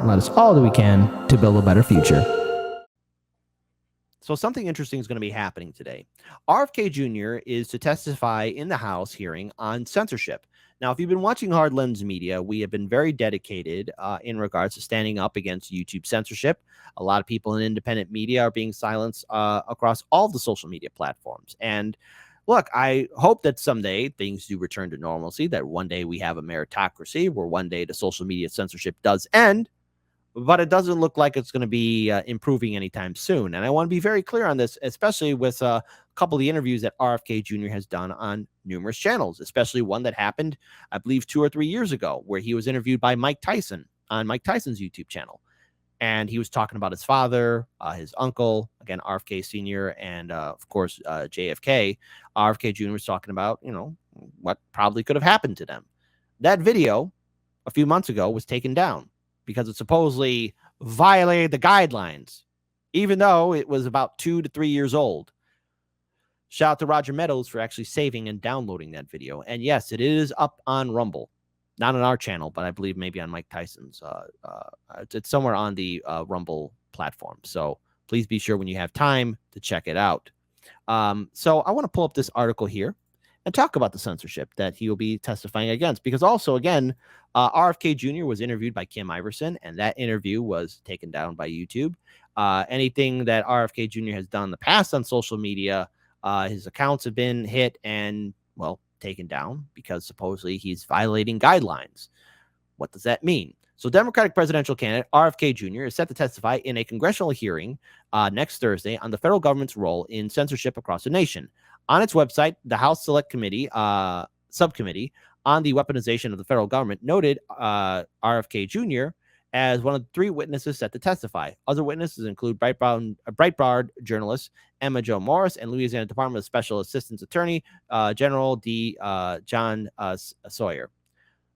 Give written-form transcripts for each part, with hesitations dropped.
and let us all do we can to build a better future. So something interesting is going to be happening today. RFK Jr. is to testify in the House hearing on censorship. Now, if you've been watching Hard Lens Media, we have been very dedicated in regards to standing up against YouTube censorship. A lot of people in independent media are being silenced across all the social media platforms. And look, I hope that someday things do return to normalcy, that one day we have a meritocracy where one day the social media censorship does end. But it doesn't look like it's going to be improving anytime soon. And I want to be very clear on this, especially with a couple of the interviews that RFK Jr. has done on numerous channels, especially one that happened, I believe, 2 or 3 years ago, where he was interviewed by Mike Tyson on Mike Tyson's YouTube channel. And he was talking about his father, his uncle, again, RFK Sr., and of course, JFK. RFK Jr. was talking about, what probably could have happened to them. That video a few months ago was taken down because it supposedly violated the guidelines, even though it was about 2 to 3 years old. Shout out to Roger Meadows for actually saving and downloading that video. And yes, it is up on Rumble. Not on our channel, but I believe maybe on Mike Tyson's. It's somewhere on the Rumble platform. So please be sure when you have time to check it out. So I want to pull up this article here and talk about the censorship that he will be testifying against. Because also, again, RFK Jr. was interviewed by Kim Iverson, and that interview was taken down by YouTube. Anything that RFK Jr. has done in the past on social media, his accounts have been hit and, well, taken down because supposedly he's violating guidelines. What does that mean? So Democratic presidential candidate RFK Jr. is set to testify in a congressional hearing next Thursday on the federal government's role in censorship across the nation. On its website, the House Select Committee subcommittee on the weaponization of the federal government noted RFK Jr. as one of the 3 witnesses set to testify. Other witnesses include Breitbart journalist Emma Jo Morris and Louisiana Department of Special Assistant Attorney General John Sawyer.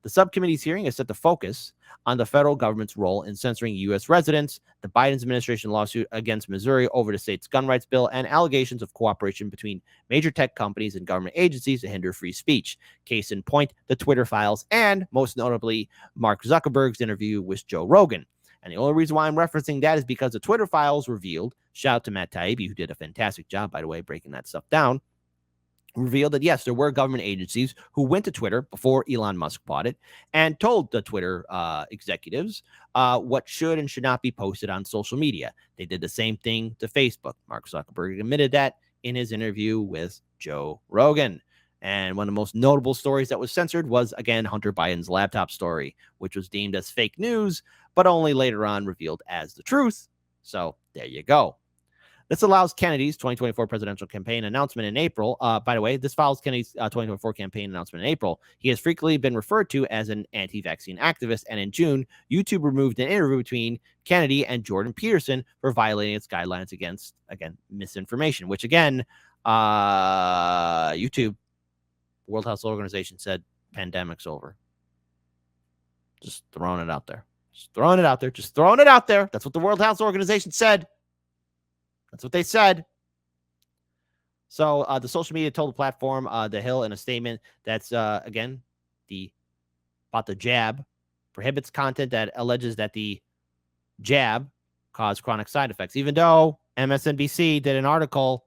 The subcommittee's hearing is set to focus on the federal government's role in censoring U.S. residents, the Biden administration lawsuit against Missouri over the state's gun rights bill, and allegations of cooperation between major tech companies and government agencies to hinder free speech. Case in point, the Twitter files, and most notably, Mark Zuckerberg's interview with Joe Rogan. And the only reason why I'm referencing that is because the Twitter files revealed, shout out to Matt Taibbi, who did a fantastic job, by the way, breaking that stuff down, revealed that, yes, there were government agencies who went to Twitter before Elon Musk bought it and told the Twitter executives what should and should not be posted on social media. They did the same thing to Facebook. Mark Zuckerberg admitted that in his interview with Joe Rogan. And one of the most notable stories that was censored was, again, Hunter Biden's laptop story, which was deemed as fake news, but only later on revealed as the truth. So there you go. This allows Kennedy's 2024 presidential campaign announcement in April. By the way, this follows Kennedy's 2024 campaign announcement in April. He has frequently been referred to as an anti-vaccine activist, and in June, YouTube removed an interview between Kennedy and Jordan Peterson for violating its guidelines against, again, misinformation, which, again, YouTube, World Health Organization said pandemic's over. Just throwing it out there. Just throwing it out there. Just throwing it out there. That's what the World Health Organization said. That's what they said. So the social media told the platform, The Hill, in a statement that's, again, about the jab, prohibits content that alleges that the jab caused chronic side effects, even though MSNBC did an article,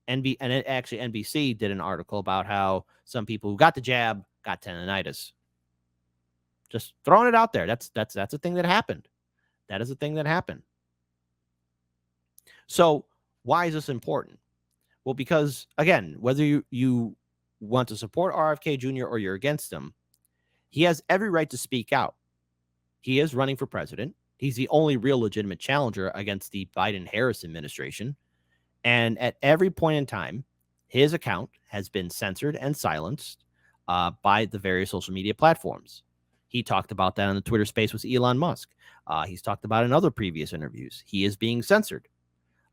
NBC did an article about how some people who got the jab got tendinitis. Just throwing it out there. That's a thing that happened. That is a thing that happened. So why is this important? Well, because, again, whether you want to support RFK Jr. or you're against him, he has every right to speak out. He is running for president. He's the only real legitimate challenger against the Biden-Harris administration. And at every point in time, his account has been censored and silenced by the various social media platforms. He talked about that on the Twitter space with Elon Musk. He's talked about in other previous interviews. He is being censored.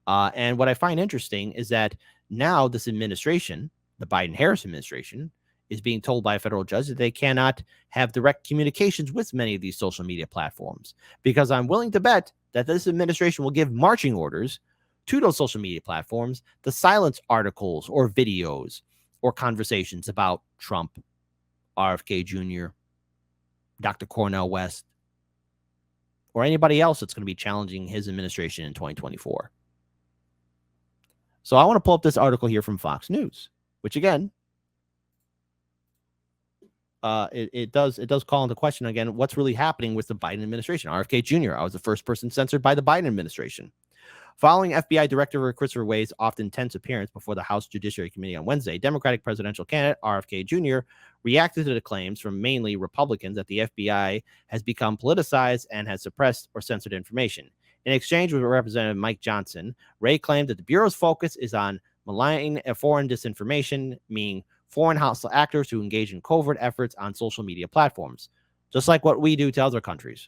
And what I find interesting is that now this administration, the Biden-Harris administration, is being told by a federal judge that they cannot have direct communications with many of these social media platforms, because I'm willing to bet that this administration will give marching orders to those social media platforms to silence articles or videos or conversations about Trump, RFK Jr., Dr. Cornel West, or anybody else that's going to be challenging his administration in 2024. So I want to pull up this article here from Fox News, which again, it does call into question again what's really happening with the Biden administration. RFK Jr. I was the first person censored by the Biden administration. Following FBI Director Christopher Wray's often tense appearance before the House Judiciary Committee on Wednesday, Democratic presidential candidate RFK Jr. reacted to the claims from mainly Republicans that the FBI has become politicized and has suppressed or censored information. In exchange with Representative Mike Johnson, Wray claimed that the Bureau's focus is on maligning foreign disinformation, meaning foreign hostile actors who engage in covert efforts on social media platforms, just like what we do to other countries.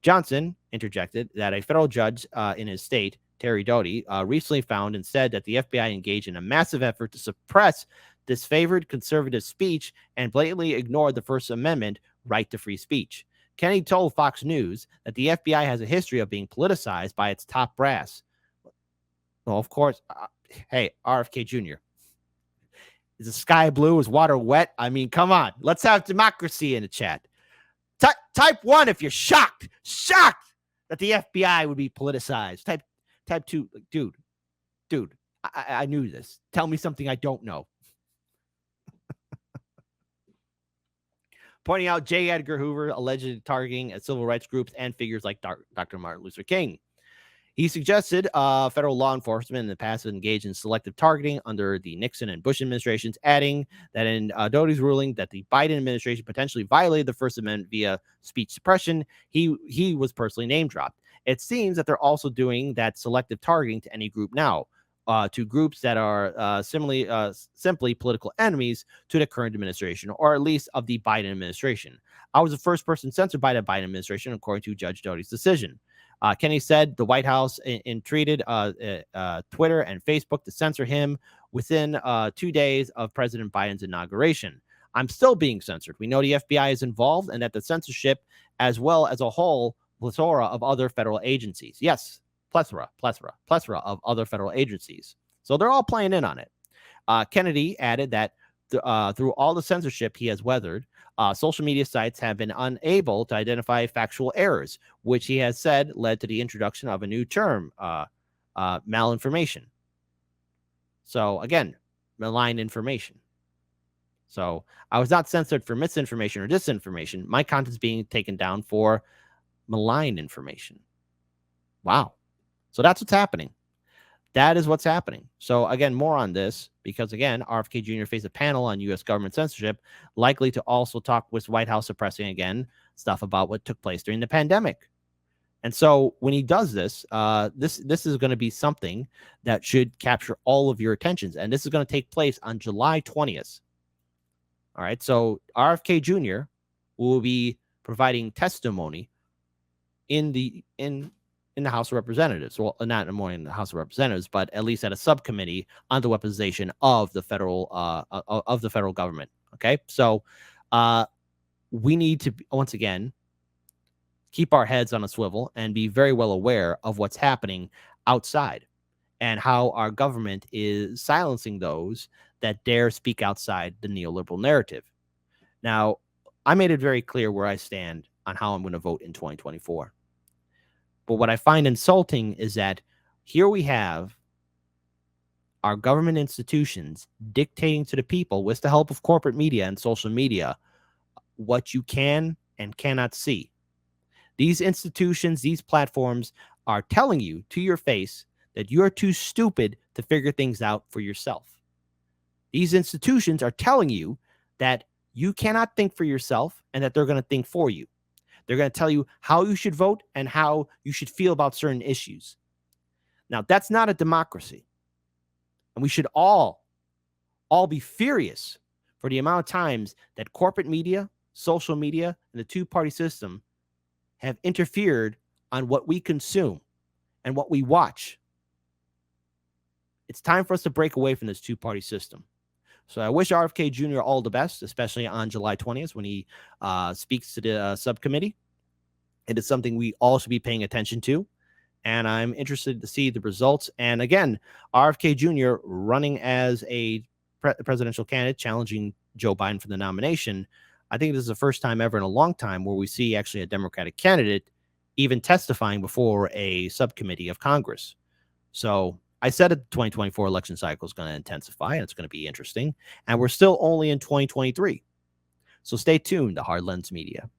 Johnson interjected that a federal judge in his state, Terry Doughty, recently found and said that the FBI engaged in a massive effort to suppress disfavored conservative speech and blatantly ignored the First Amendment right to free speech. Kennedy told Fox News that the FBI has a history of being politicized by its top brass. Well, of course, hey, RFK Jr. Is the sky blue? Is water wet? I mean, come on. Let's have democracy in the chat. Type 1 if you're shocked that the FBI would be politicized. Type 2, dude, I knew this. Tell me something I don't know. Pointing out J. Edgar Hoover allegedly targeting civil rights groups and figures like Dr. Martin Luther King. He suggested federal law enforcement in the past engaged in selective targeting under the Nixon and Bush administrations, adding that in Doughty's ruling that the Biden administration potentially violated the First Amendment via speech suppression, he was personally name dropped. It seems that they're also doing that selective targeting to any group now, to groups that are simply political enemies to the current administration, or at least of the Biden administration. I was the first person censored by the Biden administration, according to Judge Doughty's decision. Kennedy said the White House entreated Twitter and Facebook to censor him within 2 days of President Biden's inauguration. I'm still being censored. We know the FBI is involved and that the censorship, as well as a whole plethora of other federal agencies. Yes, plethora of other federal agencies. So they're all playing in on it. Kennedy added that through all the censorship he has weathered, social media sites have been unable to identify factual errors, which he has said led to the introduction of a new term, malinformation. So again, malign information. So I was not censored for misinformation or disinformation. My content's being taken down for malign information. Wow. So that's what's happening. That is what's happening. So again, more on this, because again, RFK Jr. faced a panel on U.S. government censorship, likely to also talk with White House suppressing again stuff about what took place during the pandemic. And so when he does this, this is going to be something that should capture all of your attentions. And this is going to take place on July 20th. All right. So RFK Jr. will be providing testimony in the House of Representatives. Well, not more in the House of Representatives, but at least at a subcommittee on the weaponization of the federal government. Okay, so we need to once again keep our heads on a swivel and be very well aware of what's happening outside and how our government is silencing those that dare speak outside the neoliberal narrative. Now, I made it very clear where I stand on how I'm going to vote in 2024. But what I find insulting is that here we have our government institutions dictating to the people with the help of corporate media and social media what you can and cannot see. These institutions, these platforms are telling you to your face that you're too stupid to figure things out for yourself. These institutions are telling you that you cannot think for yourself and that they're going to think for you. They're going to tell you how you should vote and how you should feel about certain issues. Now, that's not a democracy. And we should all be furious for the amount of times that corporate media, social media, and the two-party system have interfered on what we consume and what we watch. It's time for us to break away from this two-party system. So I wish RFK Jr. all the best, especially on July 20th when he speaks to the subcommittee. It is something we all should be paying attention to, and I'm interested to see the results. And again, RFK Jr. running as a presidential candidate, challenging Joe Biden for the nomination. I think this is the first time ever in a long time where we see actually a Democratic candidate even testifying before a subcommittee of Congress. So I said that the 2024 election cycle is going to intensify and it's going to be interesting. And we're still only in 2023. So stay tuned to Hard Lens Media.